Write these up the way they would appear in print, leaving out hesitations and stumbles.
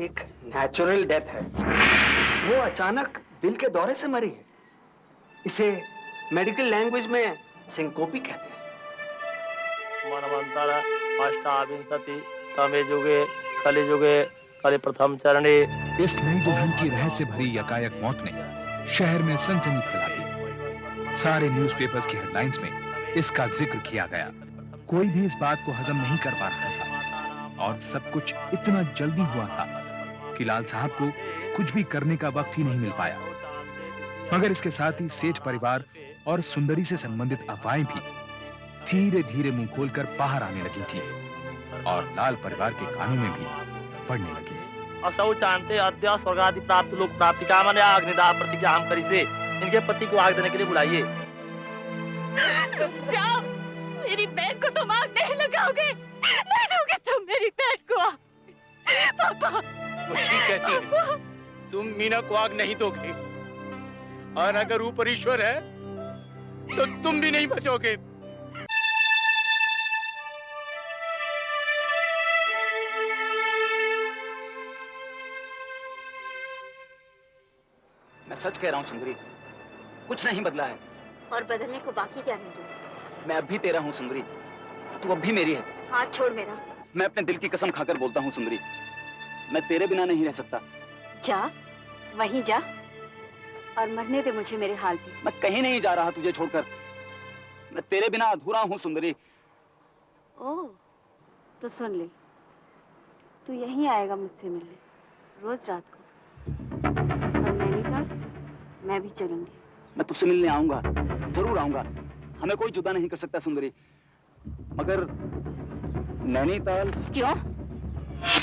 एक natural death है। वो अचानक दिल के दौरे से मरी है। इसे मेडिकल लैंग्वेज में सिंकोपी कहते हैं। मनमंतर अष्टाविंशति तमे युगे कलियुगे कलि प्रथम चरणे। इस नई दुल्हन की रहस्य भरी यकायक मौत ने शहर में सनसनी फैला दी। सारे न्यूज़पेपर्स की हेडलाइंस में इसका जिक्र किया गया। कोई भी इस बात को हजम नहीं कर पा रहा था और सब कुछ इतना जल्दी हुआ था कि लाल साहब को कुछ भी करने का वक्त ही नहीं मिल पाया। मगर इसके साथ ही सेठ परिवार और सुंदरी से संबंधित अफवाहें भी धीरे धीरे मुंह खोलकर बाहर आने लगी थी और लाल परिवार के कानों में भी पड़ने लगी। असौ चाहते अद्य स्वर्गादि प्राप्त लोक प्राप्ति कामना अग्निदाह प्रतिज्ञा हम करी से इनके पति को आग देने के लिए बुलाइए। तुम जाओ, मेरी बहन को तुम आग नहीं लगाओगे, नहीं दोगे तुम मेरी बहन को आग। पापा वो ठीक कहती है, तुम मीना को आग नहीं दोगे और अगर ऊपर ईश्वर है तो तुम भी नहीं बचोगे। मैं सच कह रहा हूँ सुंदरी, कुछ नहीं बदला है। और बदलने को बाकी क्या नहीं? मैं अब भी तेरा हूँ सुंदरी, तू अब भी मेरी है। हाथ छोड़ मेरा। मैं अपने दिल की कसम खाकर बोलता हूँ सुंदरी, मैं तेरे बिना नहीं रह सकता। जा, वहीं जा और मरने दे मुझे मेरे हाल पे। मैं कहीं नहीं जा रहा तुझे छोड़कर, मैं तेरे बिना अधूरा हूँ सुंदरी। ओह, तो सुन ले, तू यहीं आएगा मुझसे मिलने रोज रात को, और नैनीताल मैं भी चलूंगी। मैं तुझसे मिलने आऊंगा, जरूर आऊंगा, हमें कोई जुदा नहीं कर सकता सुंदरी। मगर नैनीताल क्यों?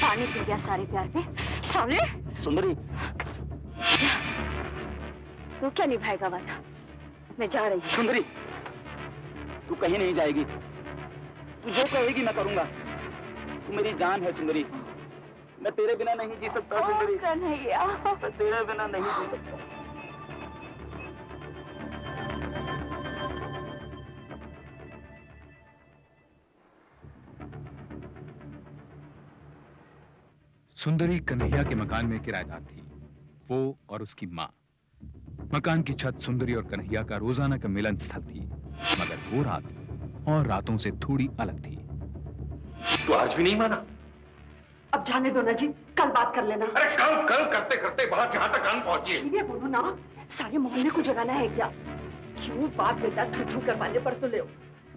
पानी पी गया सारे प्यार पे साले। सुंदरी जा, तू क्या निभाएगा वादा? मैं जा रही हूँ। सुंदरी तू कहीं नहीं जाएगी, तू जो कहेगी मैं करूंगा। तू मेरी जान है सुंदरी, मैं तेरे बिना नहीं जी सकता सुंदरी। कन्हैया, मैं तेरे बिना नहीं जी सकता। सुंदरी कन्हैया के मकान में किराएदार थी, वो और उसकी माँ। मकान की छत सुंदरी और कन्हैया का रोजाना का मिलन स्थल थी, मगर वो रात और रातों से थोड़ी अलग थी। तो आज भी नहीं माना? अब जाने दो ना जी, कल बात कर लेना। अरे कल कल करते करते बात यहाँ तक आन पहुंची है। ये बोलो ना, सारे मोहल्ले को जगाना है क्या? क्यों बाप बेटा थू थू करवाने पर तो ले,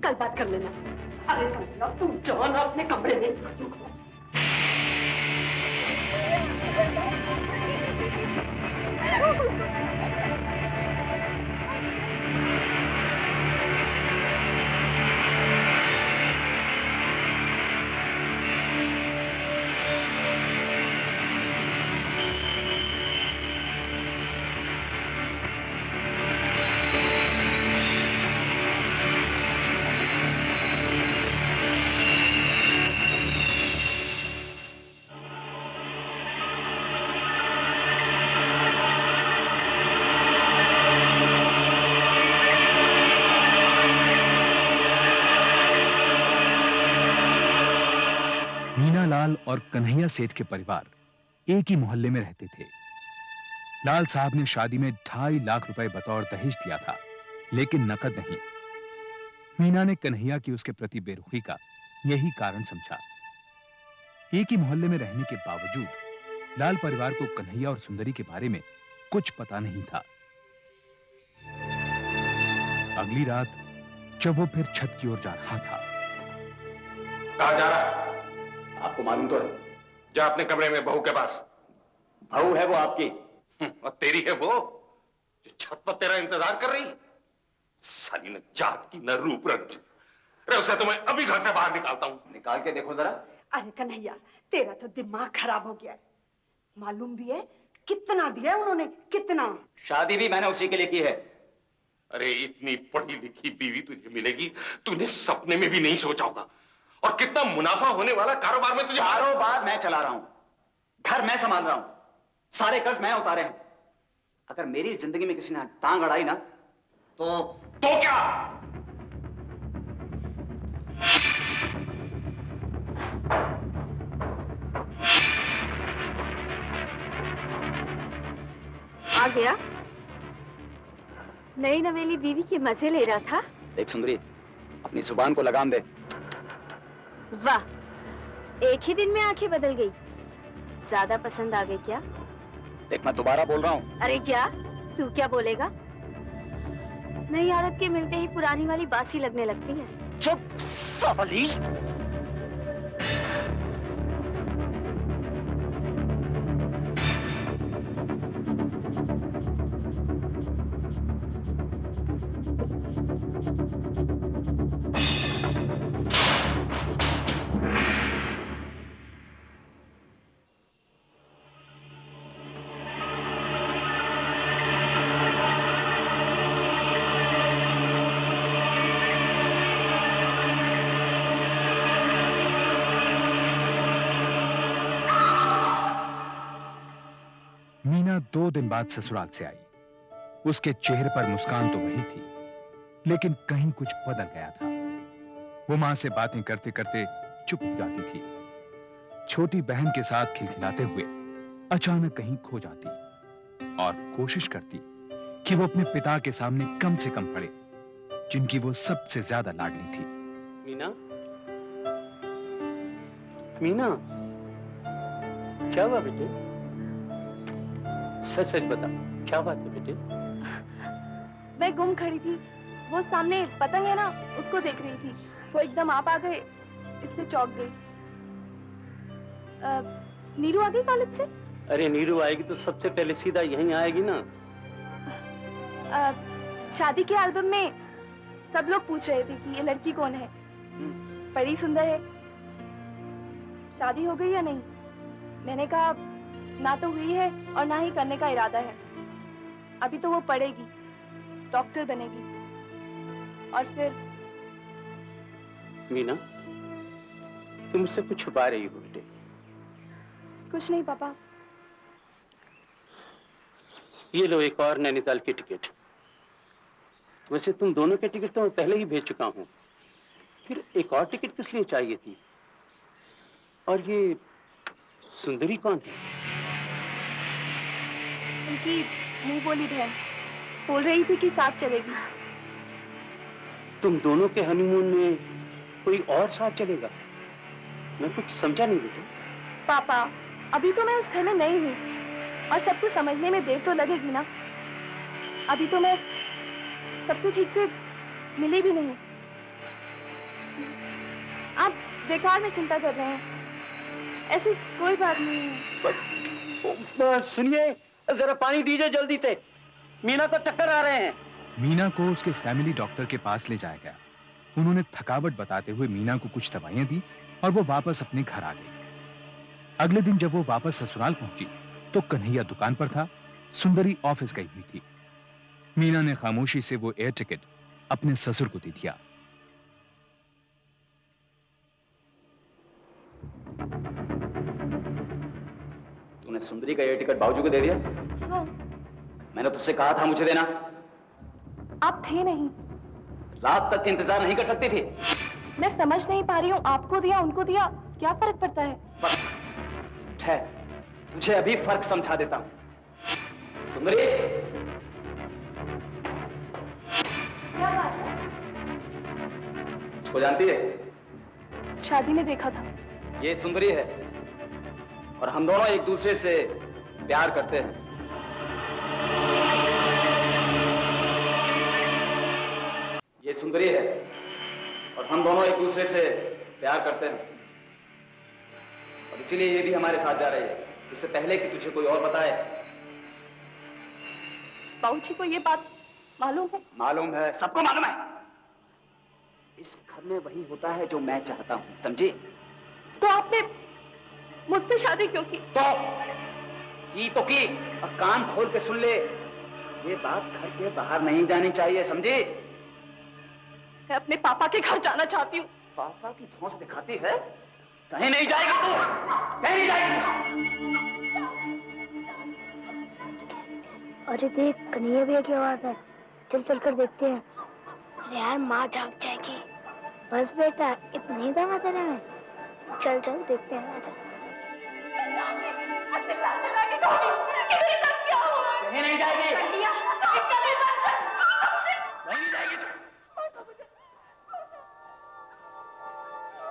कल बात कर लेना। अरे कन्हैया तुम जाओ ना अपने कमरे में। लाल और कन्हैया सेठ के परिवार एक ही मोहल्ले में रहते थे। लाल साहब ने शादी में 2.5 लाख रुपए बतौर दहेज दिया था, लेकिन नकद नहीं। मीना ने कन्हैया की उसके प्रति बेरुखी का यही कारण समझा। एक ही मोहल्ले में रहने के बावजूद लाल परिवार को कन्हैया और सुंदरी के बारे में कुछ पता नहीं था। अगली रात जब वो फिर छत की ओर जा रहा था। कहाँ जा रहा है? आपको मालूम तो है। जा अपने कमरे में बहू के पास। बहू है वो आपकी? और तेरी है वो जो छत पर तेरा इंतजार कर रही है। साली न जात की न रूप रंग की। अरे उसे तो मैं अभी घर से बाहर निकालता हूँ। निकाल के देखो जरा। अरे कन्हैया तेरा तो दिमाग खराब हो गया है। मालूम भी है कितना दिया उन्होंने, कितना? शादी भी मैंने उसी के लिए की है। अरे इतनी पढ़ी लिखी बीवी तुझे मिलेगी तूने सपने में भी नहीं सोचा होगा। और कितना मुनाफा होने वाला कारोबार में तुझे। कारोबार मैं चला रहा हूं, घर मैं संभाल रहा हूं, सारे कर्ज मैं उतारे हैं। अगर मेरी जिंदगी में किसी ने टांग अड़ाई ना तो क्या? आ गया? नई नवेली बीवी के मजे ले रहा था? देख सुंदरी, अपनी जुबान को लगाम दे। वाह, एक ही दिन में आंखें बदल गई। ज्यादा पसंद आ गई क्या? देख मैं दोबारा बोल रहा हूँ। अरे क्या, तू क्या बोलेगा? नई औरत के मिलते ही पुरानी वाली बासी लगने लगती है। चुप साली। मीना 2 दिन बाद ससुराल से आई। उसके चेहरे पर मुस्कान तो वही थी, लेकिन कहीं कुछ बदल गया था। वो मां से बातें करते करते चुप हो जाती थी। छोटी बहन के साथ खिलखिलाते हुए अचानक कहीं खो जाती और कोशिश करती कि वो अपने पिता के सामने कम से कम पड़े, जिनकी वो सबसे ज्यादा लाडली थी। मीना, मीना, क्या हुआ बेटे? सच सच बता, क्या बात है बेटे? मैं गुम खड़ी थी, वो सामने पतंग है ना, उसको देख रही थी। वो एकदम आप आ गए, इससे चौंक गई। नीरू आ गई कॉलेज से? अरे नीरू आएगी तो सबसे पहले सीधा यहीं आएगी ना। शादी के एल्बम में सब लोग पूछ रहे थे कि ये लड़की कौन है। बड़ी सुंदर है। शादी हो गई या नहीं? मैंने कहा ना तो हुई है और ना ही करने का इरादा है। अभी तो वो पढ़ेगी, डॉक्टर बनेगी और फिर। मीना, तुम मुझसे कुछ छुपा रही हो बेटे। कुछ नहीं पापा। ये लो एक और नैनीताल की टिकट। वैसे तुम दोनों के टिकट तो मैं पहले ही भेज चुका हूं, फिर एक और टिकट किस लिए चाहिए थी? और ये सुंदरी कौन है? उनकी मुंह बोली बहन, बोल रही थी कि साथ चलेगी। तुम दोनों के हनीमून में कोई और साथ चलेगा? मैं कुछ समझा नहीं बेटे। पापा, अभी तो मैं उस घर में नई हूँ और सब कुछ समझने में देर तो लगेगी ना। अभी तो मैं सबसे ठीक से मिली भी नहीं। आप बेकार में चिंता कर रहे हैं, ऐसी कोई बात नहीं है। सुनिए, जरा पानी दीजिए जल्दी से, मीना को चक्कर आ रहे हैं। मीना को उसके फैमिली डॉक्टर के पास ले जाया गया। उन्होंने थकावट बताते हुए मीना को कुछ दवाइयां दी और वो वापस अपने घर आ गई। अगले दिन जब वो वापस ससुराल पहुंची तो कन्हैया दुकान पर था, सुंदरी ऑफिस गई हुई थी। मीना ने खामोशी से वो एयर टिकट अपने ससुर को दे दिया। तूने सुंदरी का एयर टिकट बाबूजी को दे दिया? हाँ। मैंने तुझसे कहा था मुझे देना। आप थे नहीं। रात तक इंतजार नहीं कर सकती थी? मैं समझ नहीं पा रही हूँ, आपको दिया उनको दिया, क्या फर्क पड़ता है? ठहर, तुझे अभी फर्क समझा देता हूँ। सुंदरी, क्या बात है? इसको जानती है? शादी में देखा था। ये सुंदरी है और हम दोनों एक दूसरे से प्यार करते हैं। ये सुंदरी है और हम दोनों एक दूसरे से प्यार करते हैं और इसीलिए ये भी हमारे साथ जा रही है, इससे पहले कि तुझे कोई और बताए। बाबूजी को ये बात मालूम है? मालूम है, सबको मालूम है। इस घर में वही होता है जो मैं चाहता हूं, समझी? तो आपने मुझसे शादी क्यों की? तो की और कान खोल के सुन ले, ये बात घर के बाहर नहीं जानी चाहिए, समझी? मैं अपने पापा के घर जाना चाहती हूँ। पापा की धौंस दिखाती है? कहीं नहीं जाएगी तू, कहीं नहीं जाएगी। अरे देख, कन्हैया भैया की आवाज है, चल चल कर देखते हैं। अरे यार, माँ जाग जाएगी। बस बेटा, इतना ही दम है तेरे में। चल चल देखते हैं, आजा। कहीं नहीं जाएगी।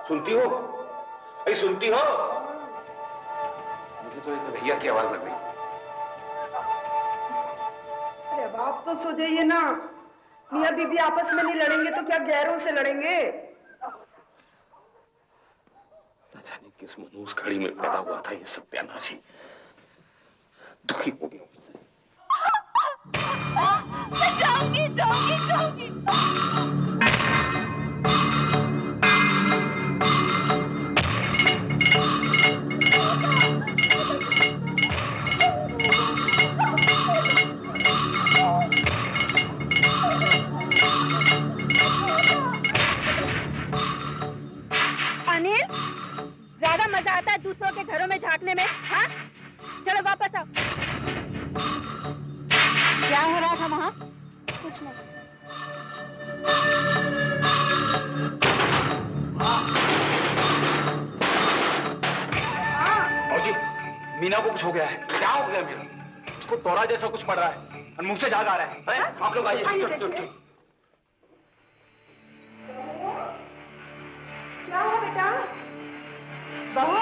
सुनती हो? अरे सुनती हो? मुझे तो एक भैया की आवाज लग रही है। अरे अब आप तो सो जाइए ना। मियाँ बीबी आपस में नहीं लड़ेंगे तो क्या गैरों से लड़ेंगे? न जाने किस मनूस घड़ी में पैदा हुआ था ये सत्यानाशी। दुखी हो गया मुझसे। मैं जाऊंगी जाऊंगी जाऊंगी। अनिल, ज्यादा मजा आता है दूसरों के घरों में झांकने में, हाँ? चलो वापस आओ। क्या हो रहा था वहाँ? कुछ नहीं। बाबूजी, मीना को कुछ हो गया है। क्या हो गया मीना? उसको दौरा जैसा कुछ पड़ रहा है और मुंह से झाग आ रहा है। आप लोग आइए। आइए, देखिए। क्या हुआ बेटा? बहू,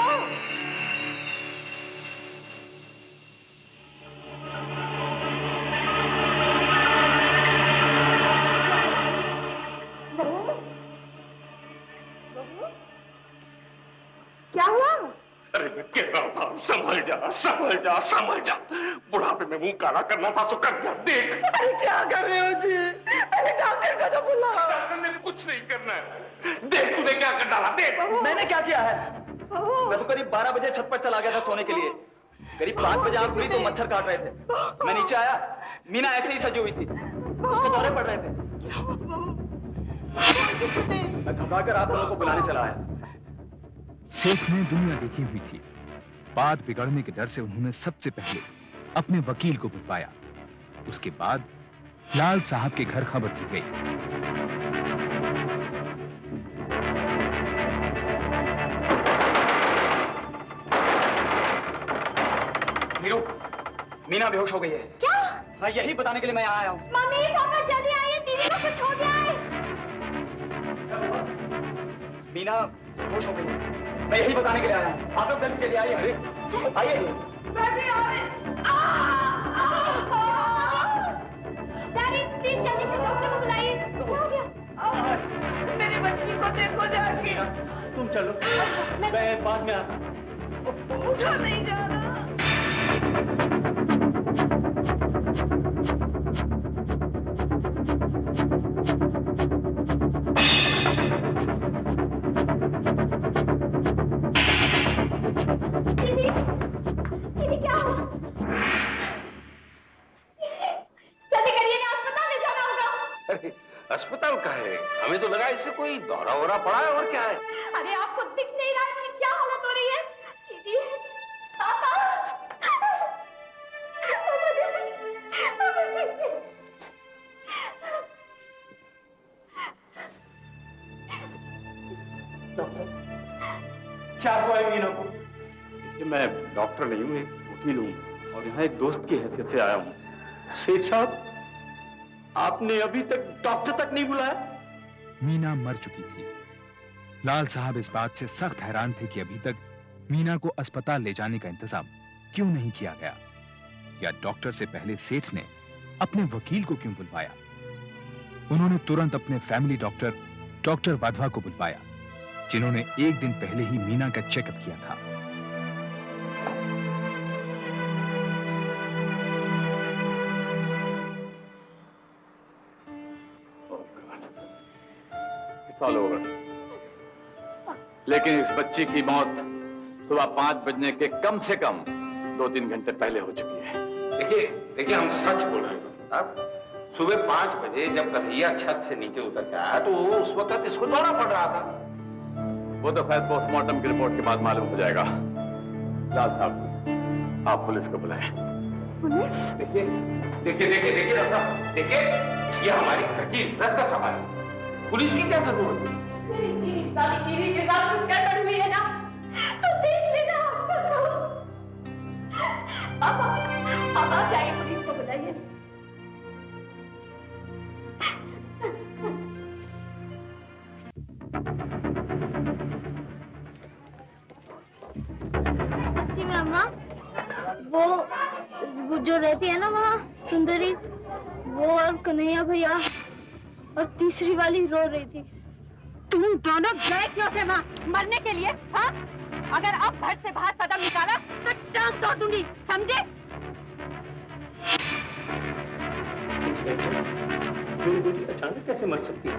क्या हुआ? अरे मैं कह रहा था संभल जा संभल जा संभल जा। बुढ़ापे में मुंह काला करना था तो कर दिया। देख अरे क्या कर रहे हो जी? पहले डॉक्टर को तो बुलाओ। डॉक्टर ने कुछ नहीं करना है। देख तूने क्या कर डाला। देख मैंने क्या किया है? मैं तो करीब 12 बजे छत पर चला गया था सोने के लिए। करीब 5 बजे आंख खुली तो मच्छर काट रहे थे। मैं नीचे आया, मीना ऐसे ही सजी हुई थी, उसको दौरे पड़ रहे थे। मैं घबराकर आप लोगों को बुलाने चला आया। सेठ ने दुनिया देखी हुई थी। बात बिगड़ने के डर से उन्होंने सबसे पहले अपने वकील को बुलवाया। उसके बाद लाल साहब के घर खबर दी गई। मीरू, मीना बेहोश हो गई है। क्या? हाँ, यही बताने के लिए मैं यहाँ आया हूँ। मम्मी पापा जल्दी आइए, दीदी को कुछ हो गया है। मीना बेहोश हो गई है। मैं यही बताने के लिए आया हूँ। आप लोग जल्दी चलिए आइए। अरे आइए। डैडी प्लीज जल्दी से डॉक्टर को बुलाइए। क्या हो गया? मेरी बच्ची को देखो जाके। तुम चलो, मैं बाद में आता हूँ। उठा नहीं जा रहा। दीदी क्या हुआ? जल्दी करिए ना, अस्पताल ले जाना होगा। अरे अस्पताल का है? हमें तो लगा इससे कोई दौरा वोरा पड़ा है और क्या है। अरे आपको दिख नहीं रहा है कि क्या हालत हो रही है? दीदी, पापा, क्या हुआ है मीना को? देखिए, मैं डॉक्टर नहीं हूँ, एक वकील हूँ और यहाँ एक दोस्त की हैसियत से आया हूँ। सेठ साहब, आपने अभी तक डॉक्टर तक नहीं बुलाया? मीना मर चुकी थी। लाल साहब इस बात से सख्त हैरान थे कि अभी तक मीना को अस्पताल ले जाने का इंतजाम क्यों नहीं किया गया, या डॉक्टर से पहले सेठ ने अपने वकील को क्यों बुलवाया। उन्होंने तुरंत अपने फैमिली डॉक्टर वाधवा को बुलवाया, जिन्होंने एक दिन पहले ही मीना का चेकअप किया था। साल हो गए, लेकिन इस बच्ची की मौत सुबह 5 बजने के कम से कम 2-3 घंटे पहले हो चुकी है। देखिए हम सच बोल रहे हैं साहब। सुबह 5 बजे जब कन्हैया छत से नीचे उतर के आया तो उस वक्त इसको दौरा पड़ रहा था। वो तो खैर पोस्टमार्टम की रिपोर्ट के बाद मालूम हो जाएगा। लाल साहब, आप पुलिस को बुलाएं। पुलिस? देखिए डॉक्टर, देखिए ये हमारी घर की इज्जत का सवाल है। पुलिस की क्या जरूरत है? सारी टीवी के साथ कुछ गड़बड़ हुई है ना, तो देख लेना आप सबको। पापा जाइए, पुलिस को बुलाइए। वो जो रहती है ना वहाँ सुंदरी, वो और कन्हैया भैया और तीसरी वाली रो रही थी। तुम दोनों गए क्यों थे वहाँ? मरने के लिए? हाँ? अगर अब घर से बाहर कदम निकाला तो टांग तोड़ दूंगी, समझे? इंस्पेक्टर, मेरी बेटी अचानक कैसे मर सकती है?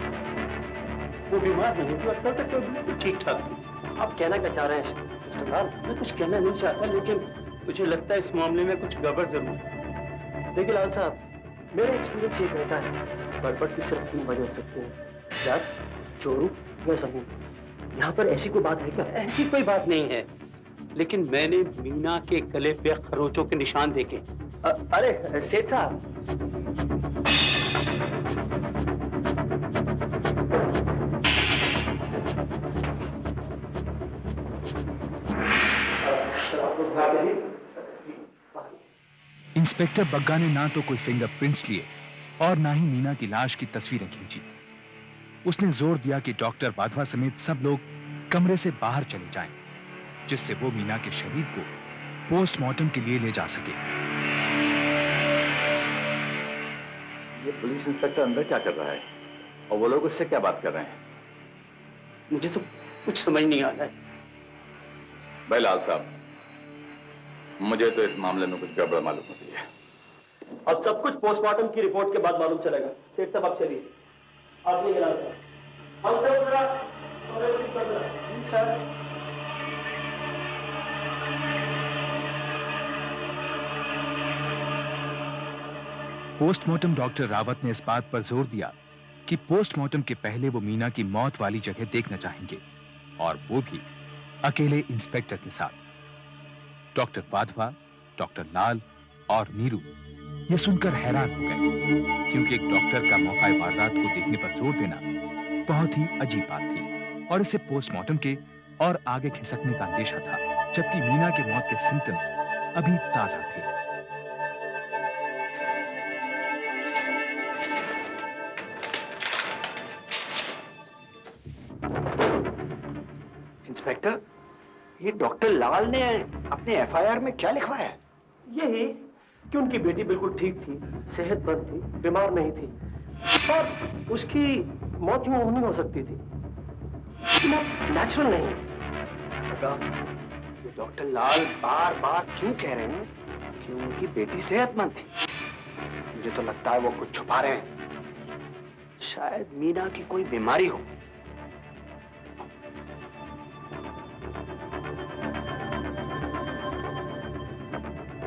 वो बीमार नहीं थी और कल तक तो बिल्कुल ठीक ठाक थी। आप कहना क्या चाह रहे हैं मिस्टर लाल? मैं कुछ कहना नहीं चाहता, लेकिन मुझे लगता है इस मामले में कुछ गड़बड़ जरूर है। देखिए लाल साहब, मेरा एक्सपीरियंस ये कहता है गड़बड़ की सिर्फ 3 वजह हो सकती हैं: जर, चोरू या जमीन। यहाँ पर ऐसी कोई बात है क्या? ऐसी कोई बात नहीं है, लेकिन मैंने मीना के गले पे खरोचों के निशान देखे। अरे सेठ साहब, इंस्पेक्टर बग्गा ने ना तो कोई फिंगरप्रिंट्स लिए और ना ही मीना की लाश की तस्वीरें खींची। उसने जोर दिया कि डॉक्टर वाधवा समेत सब लोग कमरे से बाहर चले जाएं, जिससे वो मीना के शरीर को पोस्टमार्टम के लिए ले जा सके। ये पुलिस इंस्पेक्टर अंदर क्या कर रहा है और वो लोग उससे क्या बात कर रहे हैं? मुझे तो कुछ समझ नहीं आ रहा है। भाई लाल साहब, मुझे तो इस मामले में कुछ गड़बड़ मालूम होती है। अब सब कुछ पोस्टमार्टम की रिपोर्ट के बाद मालूम चलेगा। सेठ साहब आप चलिए। आप नहीं लाल साहब, हम सब जरा कमरे को शिफ्ट कर देना। जी सर। पोस्टमार्टम डॉक्टर रावत ने इस बात पर जोर दिया कि पोस्टमार्टम के पहले वो मीना की मौत वाली जगह देखना चाहेंगे, और वो भी अकेले इंस्पेक्टर के साथ। डॉक्टर वाधवा, डॉक्टर लाल और नीरू ये सुनकर हैरान हो गए, क्योंकि एक डॉक्टर का मौका वारदात को देखने पर जोर देना बहुत ही अजीब बात थी, और इसे पोस्टमार्टम के और आगे खिसकने का अंदेशा था, जबकि मीना के मौत के सिम्टम्स अभी ताजा थे। इंस्पेक्टर, ये डॉक्टर लाल ने अपने एफआईआर में क्या लिखवाया है? यही कि उनकी बेटी बिल्कुल ठीक थी, सेहतमंद थी, बीमार नहीं थी, और उसकी मौत यूं नहीं हो सकती थी, मौत नेचुरल नहीं। ये डॉक्टर लाल बार बार क्यों कह रहे हैं कि उनकी बेटी सेहतमंद थी? मुझे तो लगता है वो कुछ छुपा रहे हैं। शायद मीना की कोई बीमारी हो।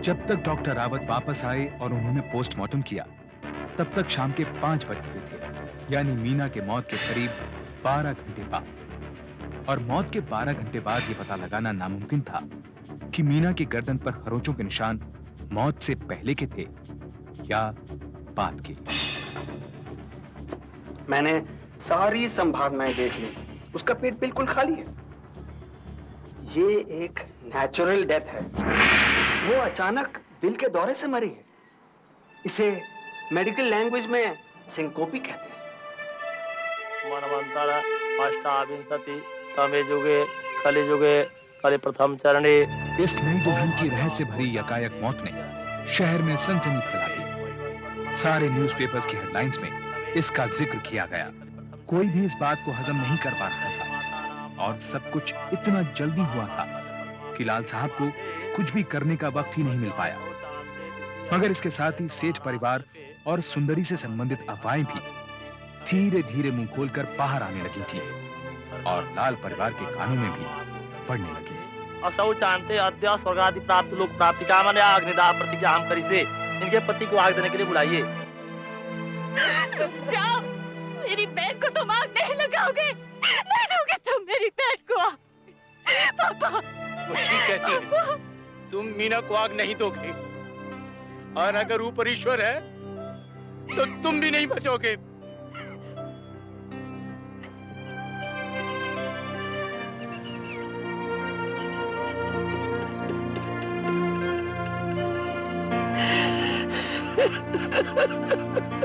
जब तक डॉक्टर रावत वापस आए और उन्होंने पोस्टमार्टम किया, तब तक शाम के 5 बज चुके थे, यानी मीना के मौत के करीब 12 घंटे बाद। और मौत के 12 घंटे बाद यह पता लगाना नामुमकिन था कि मीना की गर्दन पर खरोंचों के निशान मौत से पहले के थे या बाद के। मैंने सारी संभावनाएं देख ली, उसका पेट बिल्कुल खाली है। ये एक नेचुरल डेथ है, वो अचानक दिल के दौरे से मरी है। इसे मेडिकल लैंग्वेज में सिंकोपी कहते हैं। मनवंतर अष्टाविंशति तमे युगे कलियुगे कलि प्रथम चरणे। इस नई दुल्हन की रहस्य भरी यकायक मौत ने शहर में सनसनी फैला दी। सारे न्यूज़पेपर्स की हेडलाइंस में इसका जिक्र किया गया। कोई भी इस बात को हजम नहीं कर पा रहा था, और सब कुछ इतना जल्दी हुआ था कि लाल साहब को कुछ भी करने का वक्त ही नहीं मिल पाया। मगर इसके साथ ही सेठ परिवार और सुंदरी से संबंधित अफवाहें भी धीरे धीरे मुंह खोलकर बाहर आने लगी थी, और लाल परिवार के कानों में भी पड़ने लगी। असौ चाहते अद्य स्वर्गादि प्राप्त लोक प्राप्ति कामना अग्निदाह प्रतिज्ञा हम करी से इनके पति को आग देने के लिए बुलाइए। जाओ, मेरी बहन को तुम आग नहीं लगाओगे, नहीं दोगे तुम मेरी बहन को आग। पापा, वो ठीक कहती है, तुम मीना को आग नहीं दोगे, और अगर ऊपर ईश्वर है तो तुम भी नहीं बचोगे। Ha ha ha ha!